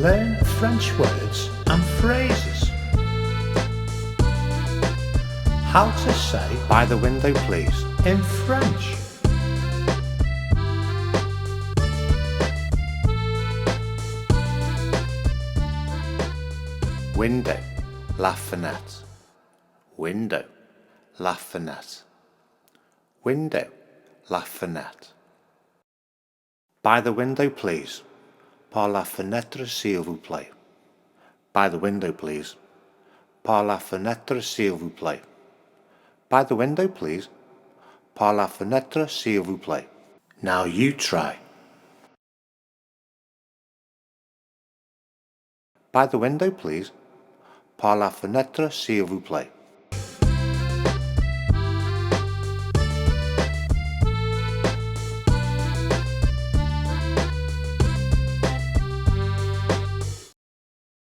Learn French words and phrases. How to say By the window, please. in French. Window, la fenêtre. Window, la fenêtre. Window, la fenêtre. By the window, please. Par la fenêtre, s'il vous plaît. By the window, please. Par la fenêtre, s'il vous plaît. By the window, please. Par la fenêtre, s'il vous plaît. Now you try. By the window, please. Par la fenêtre, s'il vous plaît.